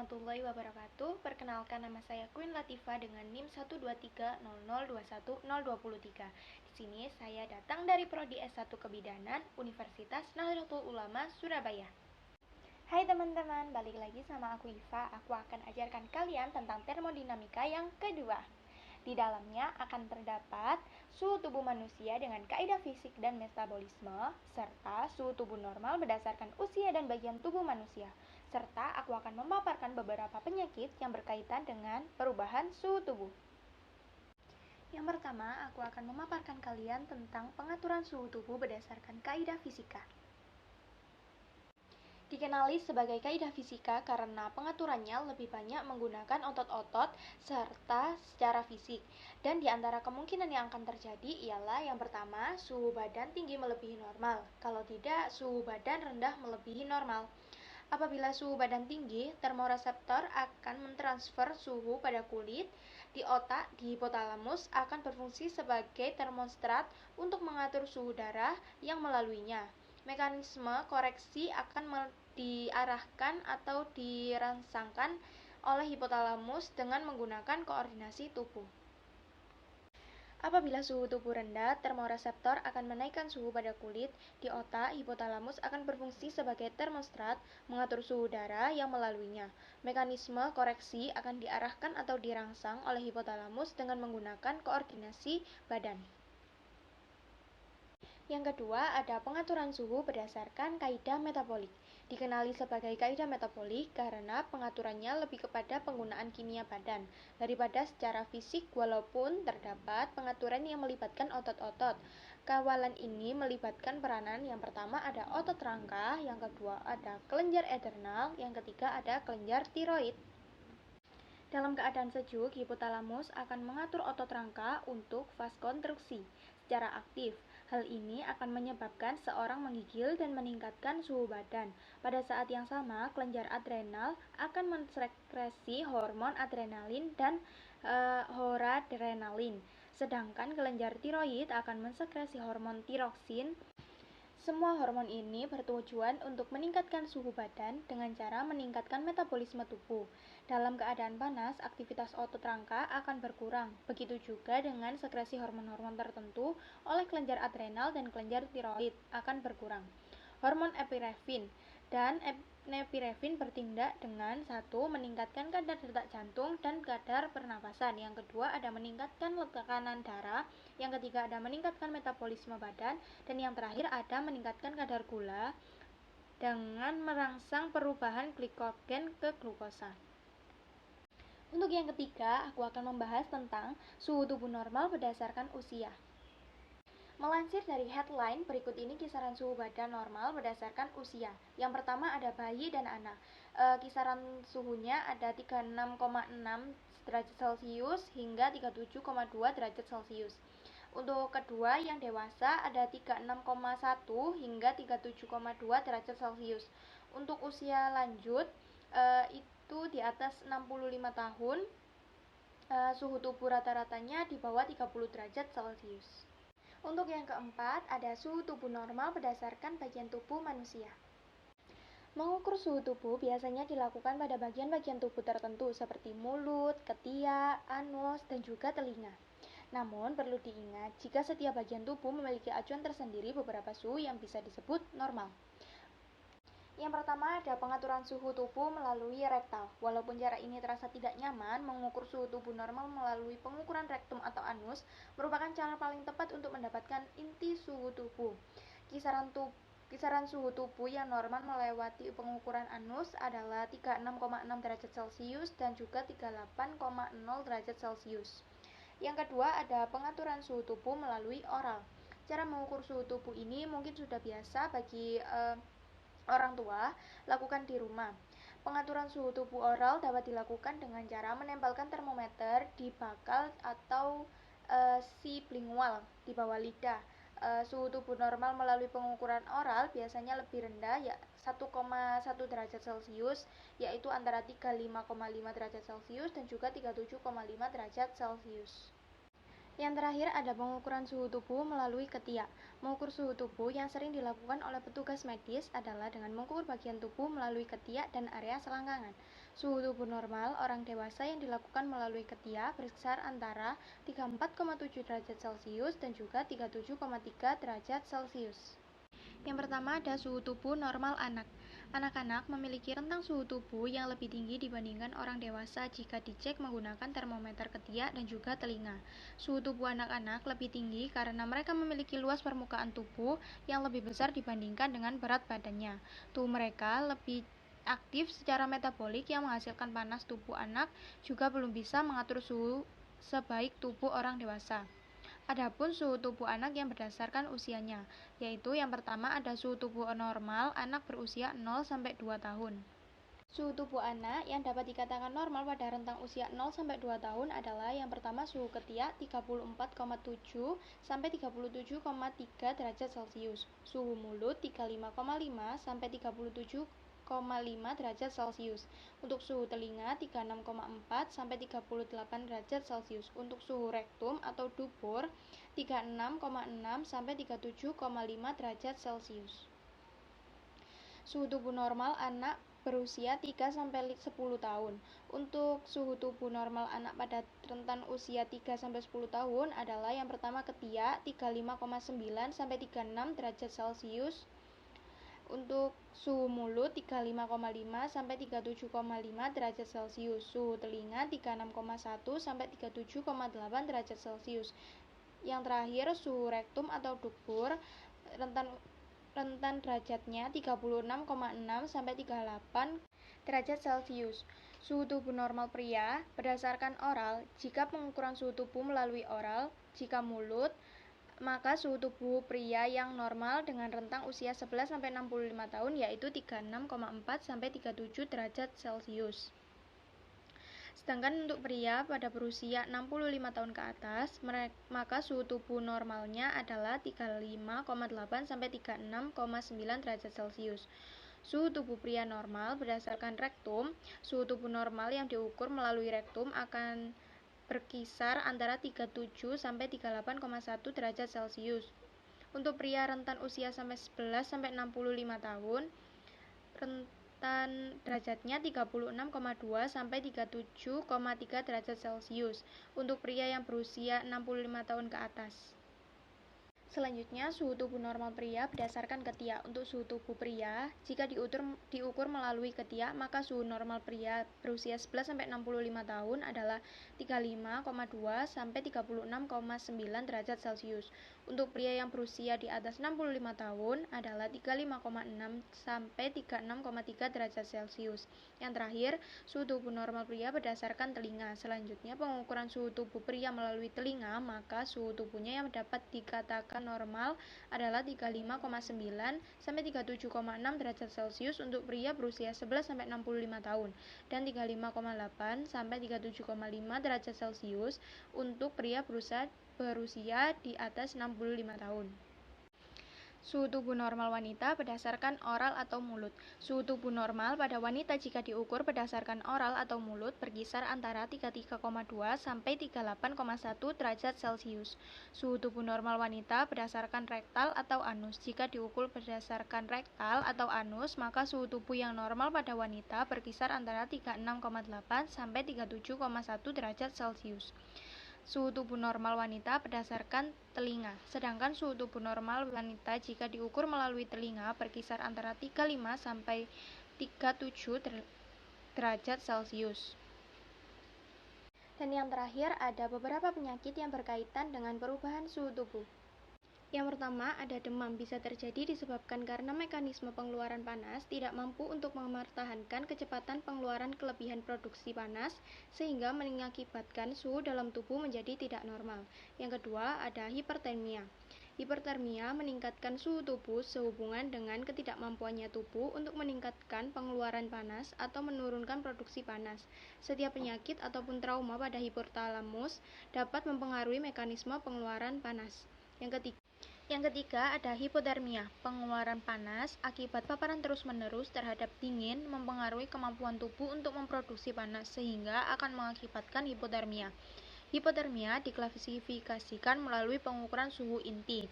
warahmatullahi wabarakatuh. Perkenalkan, nama saya Queen Latifah dengan NIM 12300210023. Di sini saya datang dari Prodi S1 Kebidanan Universitas Nahdlatul Ulama Surabaya. Hai teman-teman, balik lagi sama aku Iva. Aku akan ajarkan kalian tentang termodinamika yang kedua. Di dalamnya akan terdapat suhu tubuh manusia dengan kaidah fisik dan metabolisme, serta suhu tubuh normal berdasarkan usia dan bagian tubuh manusia. Serta aku akan memaparkan beberapa penyakit yang berkaitan dengan perubahan suhu tubuh. Yang pertama, aku akan memaparkan kalian tentang pengaturan suhu tubuh berdasarkan kaidah fisika. Dikenali sebagai kaidah fisika karena pengaturannya lebih banyak menggunakan otot-otot serta secara fisik. Dan di antara kemungkinan yang akan terjadi ialah yang pertama, suhu badan tinggi melebihi normal. Kalau tidak, suhu badan rendah melebihi normal. Apabila suhu badan tinggi, termoreseptor akan mentransfer suhu pada kulit. Di otak, di hipotalamus akan berfungsi sebagai termostat untuk mengatur suhu darah yang melaluinya. Mekanisme koreksi akan diarahkan atau dirangsangkan oleh hipotalamus dengan menggunakan koordinasi tubuh. Apabila suhu tubuh rendah, termoreseptor akan menaikkan suhu pada kulit. Di otak, hipotalamus akan berfungsi sebagai termostat mengatur suhu darah yang melaluinya. Mekanisme koreksi akan diarahkan atau dirangsang oleh hipotalamus dengan menggunakan koordinasi badan. Yang kedua, ada pengaturan suhu berdasarkan kaidah metabolik. Dikenali sebagai kaidah metabolik karena pengaturannya lebih kepada penggunaan kimia badan daripada secara fisik, walaupun terdapat pengaturan yang melibatkan otot-otot. Kawalan ini melibatkan peranan yang pertama ada otot rangka, yang kedua ada kelenjar adrenal, yang ketiga ada kelenjar tiroid. Dalam keadaan sejuk, hipotalamus akan mengatur otot rangka untuk vaskontruksi secara aktif. Hal ini akan menyebabkan seorang menggigil dan meningkatkan suhu badan. Pada saat yang sama, kelenjar adrenal akan mensekresi hormon adrenalin dan noradrenalin. Sedangkan kelenjar tiroid akan mensekresi hormon tiroksin. Semua hormon ini bertujuan untuk meningkatkan suhu badan dengan cara meningkatkan metabolisme tubuh. Dalam keadaan panas, aktivitas otot rangka akan berkurang. Begitu juga dengan sekresi hormon-hormon tertentu oleh kelenjar adrenal dan kelenjar tiroid akan berkurang. Hormon epinefrin dan epinefrin bertindak dengan satu, meningkatkan kadar detak jantung dan kadar pernapasan. Yang kedua ada meningkatkan tekanan darah. Yang ketiga ada meningkatkan metabolisme badan. Dan yang terakhir ada meningkatkan kadar gula dengan merangsang perubahan glikogen ke glukosa. Untuk yang ketiga, aku akan membahas tentang suhu tubuh normal berdasarkan usia. Melansir dari headline, berikut ini kisaran suhu badan normal berdasarkan usia. Yang pertama ada bayi dan anak. Kisaran suhunya ada 36,6 derajat Celcius hingga 37,2 derajat Celcius. Untuk kedua, yang dewasa ada 36,1 hingga 37,2 derajat Celcius. Untuk usia lanjut, itu di atas 65 tahun, suhu tubuh rata-ratanya di bawah 30 derajat Celcius. Untuk yang keempat, ada suhu tubuh normal berdasarkan bagian tubuh manusia. Mengukur suhu tubuh biasanya dilakukan pada bagian-bagian tubuh tertentu seperti mulut, ketiak, anus, dan juga telinga. Namun, perlu diingat jika setiap bagian tubuh memiliki acuan tersendiri beberapa suhu yang bisa disebut normal. Yang pertama ada pengaturan suhu tubuh melalui rektal. Walaupun cara ini terasa tidak nyaman, mengukur suhu tubuh normal melalui pengukuran rektum atau anus merupakan cara paling tepat untuk mendapatkan inti suhu tubuh. Kisaran suhu tubuh yang normal melewati pengukuran anus adalah 36,6 derajat Celcius dan juga 38,0 derajat Celcius. Yang kedua ada pengaturan suhu tubuh melalui oral. Cara mengukur suhu tubuh ini mungkin sudah biasa bagi orang tua, lakukan di rumah. Pengaturan suhu tubuh oral dapat dilakukan dengan cara menempelkan termometer di bakal atau sublingual di bawah lidah. Suhu tubuh normal melalui pengukuran oral biasanya lebih rendah, ya 1,1 derajat Celcius, yaitu antara 35,5 derajat Celcius dan juga 37,5 derajat Celcius. Yang terakhir ada pengukuran suhu tubuh melalui ketiak. Mengukur suhu tubuh yang sering dilakukan oleh petugas medis adalah dengan mengukur bagian tubuh melalui ketiak dan area selangkangan. Suhu tubuh normal orang dewasa yang dilakukan melalui ketiak berkisar antara 34,7 derajat Celcius dan juga 37,3 derajat Celcius. Yang pertama ada suhu tubuh normal anak. Anak-anak memiliki rentang suhu tubuh yang lebih tinggi dibandingkan orang dewasa jika dicek menggunakan termometer ketiak dan juga telinga. Suhu tubuh anak-anak lebih tinggi karena mereka memiliki luas permukaan tubuh yang lebih besar dibandingkan dengan berat badannya. Tubuh mereka lebih aktif secara metabolik yang menghasilkan panas. Tubuh anak juga belum bisa mengatur suhu sebaik tubuh orang dewasa. Adapun suhu tubuh anak yang berdasarkan usianya, yaitu yang pertama ada suhu tubuh normal anak berusia 0-2 tahun. Suhu tubuh anak yang dapat dikatakan normal pada rentang usia 0-2 tahun adalah yang pertama suhu ketiak 34,7 sampai 37,3 derajat Celcius, suhu mulut 35,5 sampai 37,5 derajat Celcius, untuk suhu telinga 36,4 sampai 38 derajat Celcius, untuk suhu rektum atau dubur 36,6 sampai 37,5 derajat Celcius. Suhu tubuh normal anak berusia 3-10 tahun. Untuk suhu tubuh normal anak pada rentan usia 3-10 tahun adalah yang pertama ketiak 35,9 sampai 36 derajat Celcius. Untuk suhu mulut 35,5 sampai 37,5 derajat Celcius. Suhu telinga 36,1 sampai 37,8 derajat Celcius. Yang terakhir suhu rektum atau dubur rentan derajatnya 36,6 sampai 38 derajat Celcius. Suhu tubuh normal pria berdasarkan oral, jika pengukuran suhu tubuh melalui oral, jika mulut, maka suhu tubuh pria yang normal dengan rentang usia 11 sampai 65 tahun yaitu 36,4 sampai 37 derajat Celcius. Sedangkan untuk pria pada berusia 65 tahun ke atas, maka suhu tubuh normalnya adalah 35,8 sampai 36,9 derajat Celcius. Suhu tubuh pria normal berdasarkan rektum, suhu tubuh normal yang diukur melalui rektum akan berkisar antara 37 sampai 38,1 derajat Celcius. Untuk pria rentan usia sampai 11 sampai 65 tahun, rentan derajatnya 36,2 sampai 37,3 derajat Celcius untuk pria yang berusia 65 tahun ke atas. Selanjutnya, suhu tubuh normal pria berdasarkan ketiak. Untuk suhu tubuh pria, jika diukur melalui ketiak, maka suhu normal pria berusia 11 sampai 65 tahun adalah 35,2 sampai 36,9 derajat Celcius. Untuk pria yang berusia di atas 65 tahun adalah 35,6 sampai 36,3 derajat Celcius. Yang terakhir, suhu tubuh normal pria berdasarkan telinga. Selanjutnya, pengukuran suhu tubuh pria melalui telinga, maka suhu tubuhnya yang dapat dikatakan normal adalah 35,9 sampai 37,6 derajat Celcius untuk pria berusia 11 sampai 65 tahun dan 35,8 sampai 37,5 derajat Celcius untuk pria berusia di atas 65 tahun. Suhu tubuh normal wanita berdasarkan oral atau mulut. Suhu tubuh normal pada wanita jika diukur berdasarkan oral atau mulut berkisar antara 33,2 sampai 38,1 derajat Celcius. Suhu tubuh normal wanita berdasarkan rektal atau anus. Jika diukur berdasarkan rektal atau anus, maka suhu tubuh yang normal pada wanita berkisar antara 36,8 sampai 37,1 derajat Celcius. Suhu tubuh normal wanita berdasarkan telinga, sedangkan suhu tubuh normal wanita jika diukur melalui telinga berkisar antara 35 sampai 37 derajat Celcius. Dan yang terakhir ada beberapa penyakit yang berkaitan dengan perubahan suhu tubuh. Yang pertama, ada demam bisa terjadi disebabkan karena mekanisme pengeluaran panas tidak mampu untuk mempertahankan kecepatan pengeluaran kelebihan produksi panas sehingga mengakibatkan suhu dalam tubuh menjadi tidak normal. Yang kedua, ada hipertermia. Hipertermia meningkatkan suhu tubuh sehubungan dengan ketidakmampuannya tubuh untuk meningkatkan pengeluaran panas atau menurunkan produksi panas. Setiap penyakit ataupun trauma pada hipotalamus dapat mempengaruhi mekanisme pengeluaran panas. Yang ketiga ada hipotermia. Pengeluaran panas akibat paparan terus-menerus terhadap dingin mempengaruhi kemampuan tubuh untuk memproduksi panas sehingga akan mengakibatkan hipotermia. Hipotermia diklasifikasikan melalui pengukuran suhu inti.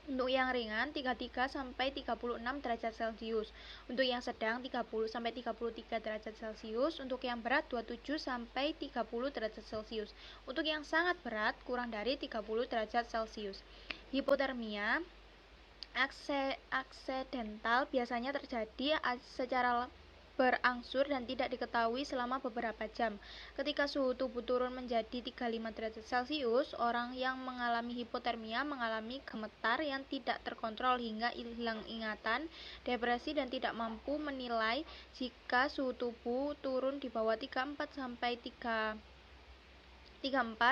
Untuk yang ringan 33 sampai 36 derajat Celcius. Untuk yang sedang 30 sampai 33 derajat Celcius. Untuk yang berat 27 sampai 30 derajat Celcius. Untuk yang sangat berat kurang dari 30 derajat Celcius. Hipotermia aksidental biasanya terjadi secara berangsur dan tidak diketahui selama beberapa jam. Ketika suhu tubuh turun menjadi 35 derajat Celcius, orang yang mengalami hipotermia mengalami gemetar yang tidak terkontrol hingga hilang ingatan, depresi dan tidak mampu menilai. Jika suhu tubuh turun di bawah 34 sampai 34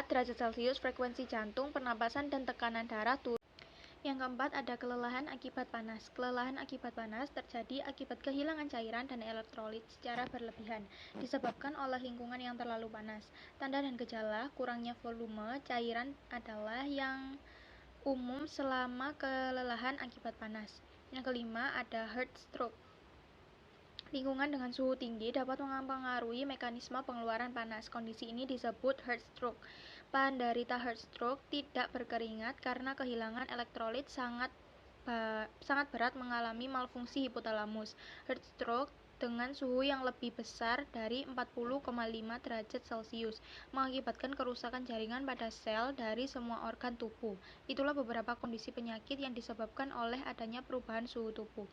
derajat Celcius, frekuensi jantung, pernapasan dan tekanan darah turun. Yang keempat, ada kelelahan akibat panas. Kelelahan akibat panas terjadi akibat kehilangan cairan dan elektrolit secara berlebihan, disebabkan oleh lingkungan yang terlalu panas. Tanda dan gejala kurangnya volume cairan adalah yang umum selama kelelahan akibat panas. Yang kelima, ada heat stroke. Lingkungan dengan suhu tinggi dapat mempengaruhi mekanisme pengeluaran panas. Kondisi ini disebut heat stroke. Penderita heat stroke tidak berkeringat karena kehilangan elektrolit sangat berat mengalami malfungsi hipotalamus. Heat stroke dengan suhu yang lebih besar dari 40,5 derajat Celcius mengakibatkan kerusakan jaringan pada sel dari semua organ tubuh. Itulah beberapa kondisi penyakit yang disebabkan oleh adanya perubahan suhu tubuh.